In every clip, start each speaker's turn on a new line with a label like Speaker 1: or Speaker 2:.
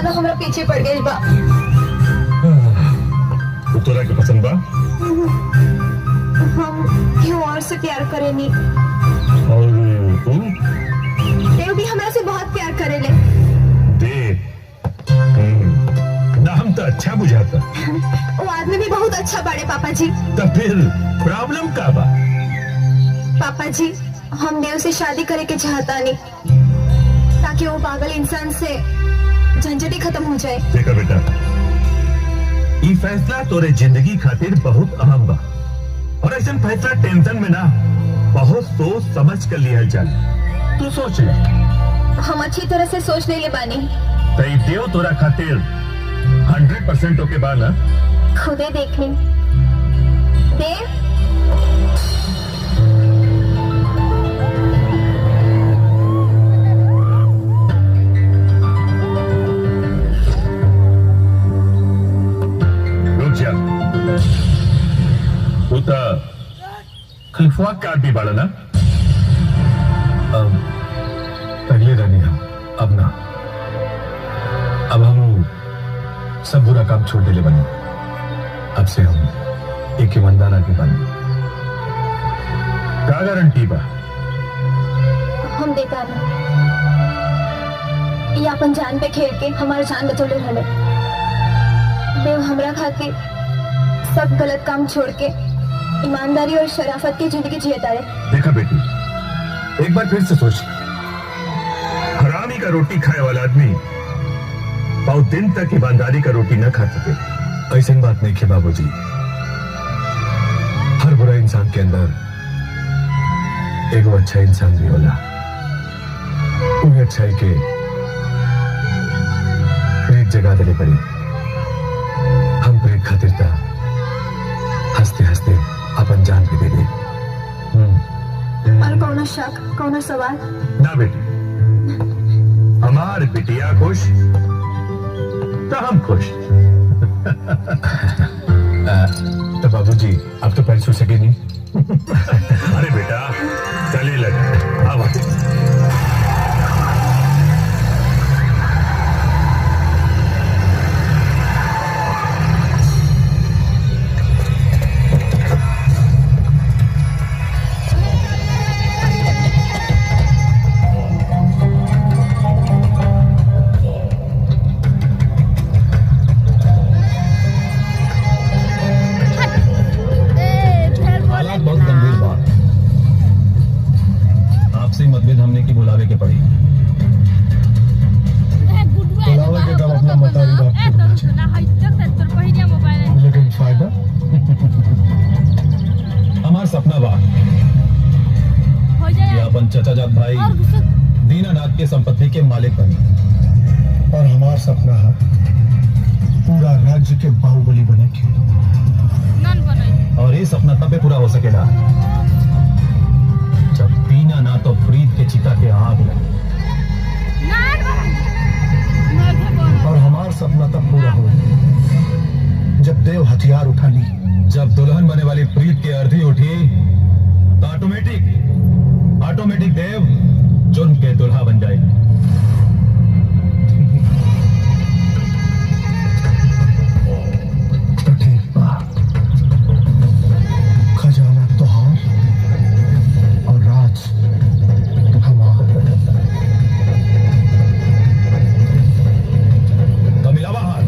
Speaker 1: जमाना हमरा पीछे पड़ गई बा।
Speaker 2: तोरा के पसंद बा?
Speaker 1: हम क्यों और से प्यार करेनी।
Speaker 2: और तू?
Speaker 1: देव भी हमरा से बहुत प्यार करेले।
Speaker 2: देव ना हम तो अच्छा बुझाता।
Speaker 1: वो आदमी भी बहुत अच्छा बाड़े पापा जी।
Speaker 2: तो फिर प्रॉब्लम का बा?
Speaker 1: पापा जी हम देव से शादी करे के चाहता नहीं, ताकि वो पागल इंसान से झंझट ही खत्म हो जाए।
Speaker 2: देखा बेटा, ये फैसला तोरे जिंदगी खातिर बहुत अहम बा, और ऐसा फैसला टेंशन में ना, बहुत सोच समझ कर लिया चल। तू सोच ले।
Speaker 1: हम अच्छी तरह से सोच ले बानी।
Speaker 2: तई देव तोरा खातिर 100% ओके बा ना?
Speaker 1: खुदे देख ली। देव
Speaker 2: रुक जा। तू तो खिलफुआ का भी बाड़ा ना?
Speaker 3: पहले रहनी हम, अब ना। अब हम सब बुरा काम छोड़ देले बने। अब से हम एक ईमानदार आदमी बने।
Speaker 2: का गारंटी बा?
Speaker 1: हम देता नहीं, ये अपन जान पे खेल के हमारे जान बचौले रहले। देव हमरा खातिर सब गलत काम छोड़ के ईमानदारी और शराफत की जिंदगी जियता रहे।
Speaker 2: देखा बेटी,
Speaker 3: एक बार फिर से सोच।
Speaker 2: हरामी का रोटी खाए वाला आदमी बहुत दिन तक ईमानदारी का रोटी न खा सके।
Speaker 3: ऐसी बात नहीं है बाबूजी। हर बुरा इंसान के अंदर एक वो अच्छा इंसान भी होला। उन्हें अच्छाई के प्रेत जगा देने पड़ी। हम प्रेत खातिर था हंसते हंसते अपन जान भी दे दे।
Speaker 1: और कौन शक, कौन सवाल?
Speaker 2: ना बेटी, हमार बिटिया खुश तो हम खुश।
Speaker 3: तो बाबूजी अब तो पैर छू सके नहीं।
Speaker 2: अरे बेटा चले लगे, आवा।
Speaker 3: मतभेद हमने की बुलावे के पड़ी। बुलावे के तब अपना मतारी बाप को बुला चाहिए। लेकिन फायदा हमार सपना बा कि अपन चचा जात भाई दीनानाथ के संपत्ति के मालिक बने, और हमार सपना है पूरा राज्य के बाहुबली बने के। और ये सपना तबे पूरा हो सकेला जब दीनानाथ और फरीद के चिता के आग लगे। और हमार सपना तब पूरा हो जब देव हथियार उठा ली। जब दुल्हन बने वाली फरीद की अर्थी उठी तो ऑटोमेटिक देव जुर्म के दुल्हा बन जाएगा। तो ठीक बा, खजाना तुहार और राज हमार। तो मिलावा हाथ।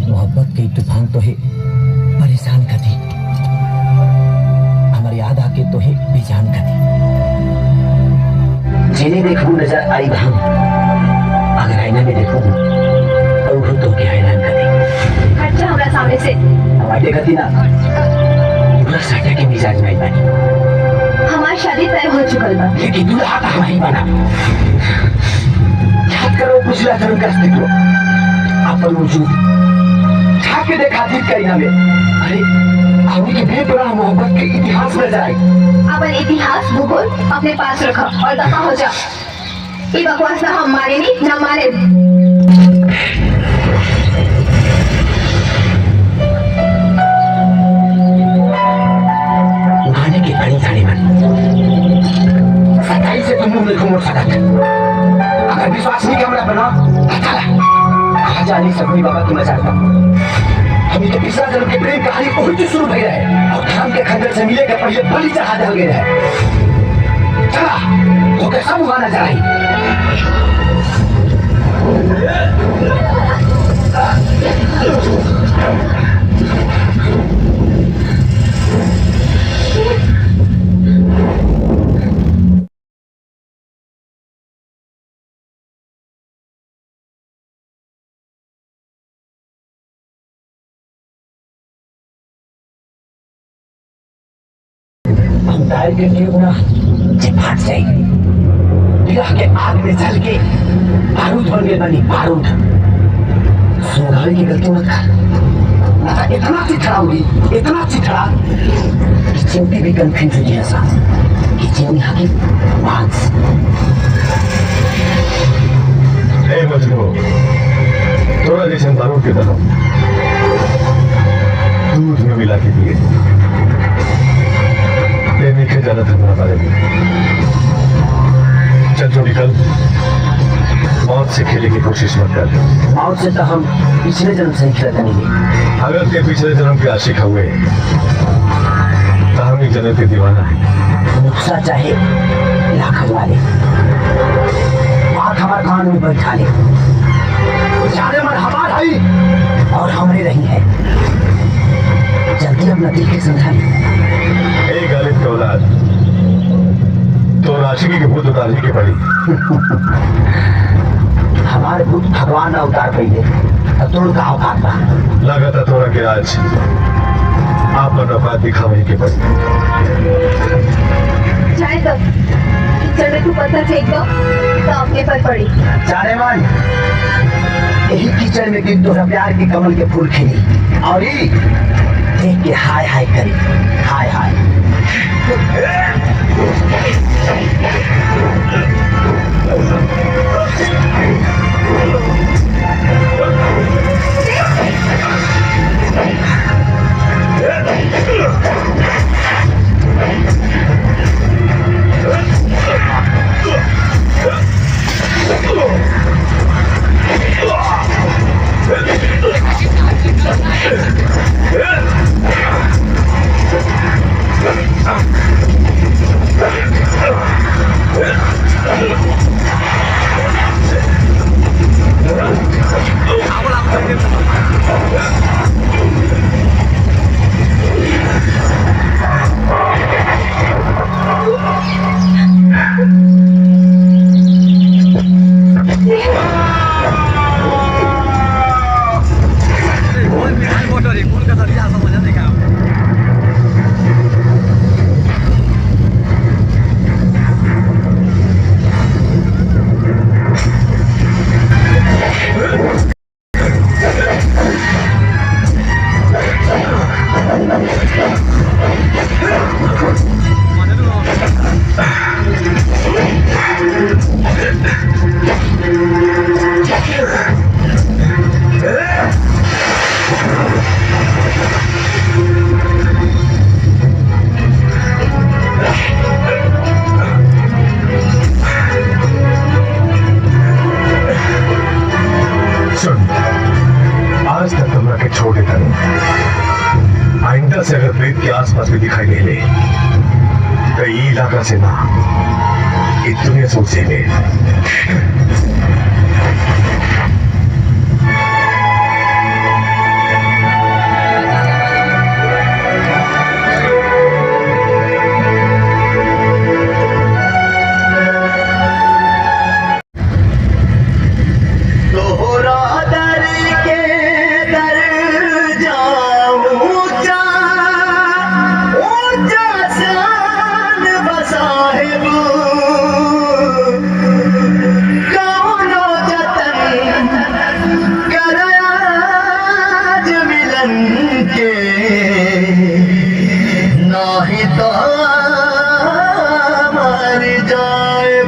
Speaker 4: मोहब्बत की तूफान तो है परेशान कर दी, हमारी याद आके तो है बेजान कर दी। जिन्हें देखूं नजर आई भान, अगर आईना में देखूं तो वो तो क्या हैरान कर दी।
Speaker 1: हट जा हमरा सामने से।
Speaker 4: हमारे गति ना पूरा साटा के मिजाज में बनी।
Speaker 1: हमारी शादी तय हो चुकल बा,
Speaker 4: लेकिन दूल्हा का हमारी बना। याद करो पिछला जन्म का अस्तित्व, अपन वजूद के देखा थी करीना में। अरे हमें की बेपनाह मोहब्बत के इतिहास में जाए।
Speaker 1: अपन इतिहास भूगोल अपने पास रखो और दफा हो जा। ये बकवास ना हम माने नहीं ना माने।
Speaker 4: बना खाजा अली सगुनी बाबा की मजाक था। हम के पिछला जन्म के प्रेम कहानी बहुत शुरू भई रहे और धर्म के खंजर से मिले के पहले बलि चढ़ा दे गए रहे। चला तो कैसा मुहाना जा रही अंधार के ट्यूबना चिपट जाए निगाह के आग में जल के बारूद बन गए बनी बारूद। सुनाने की गलती मत कर ना था इतना चिथड़ा हुई इतना चिथड़ा कि चिमटी भी कंफ्यूज हो गया सा कि चिमनी हाकी मांस।
Speaker 3: ए मजनू थोड़ा जैसे बारूद के तरफ दूध में मिला के दिए नीचे जाना था मेरा बारे में। चल जो निकल मौत से खेलने की कोशिश मत कर।
Speaker 4: मौत से तो हम पिछले जन्म से ही खेलते नहीं।
Speaker 3: अगर के पिछले जन्म के आशिक हुए तो हम एक जन्म के दीवाना है।
Speaker 4: नुक्सा चाहे लाख वाले बात हमारे कान में बैठा ले जाने मन हमार है और हमने रही है। जल्दी अपना दिल के समझा
Speaker 3: गालिब के औलाद तो राशिकी के भूत उतारने की पड़ी।
Speaker 4: हमारे भूत भगवान ना उतार पाई अब तोड़ का औकात बा।
Speaker 3: लगातार तोड़ा के आज आप औकात दिखावे के पड़ी।
Speaker 1: चाहे तब कीचड़ में तू पत्थर फेंक दो तो अपने पर पड़ी।
Speaker 4: चारे मन यही कीचड़ में गिर तोरा प्यार के कमल के फूल खिली और देख के हाय हाय करी हाय हाय। आइंदा से अगर प्रेत के आसपास भी दिखाई नहीं दे तो ये इलाका से ना ये दुनिया सोचेंगे। मर जाए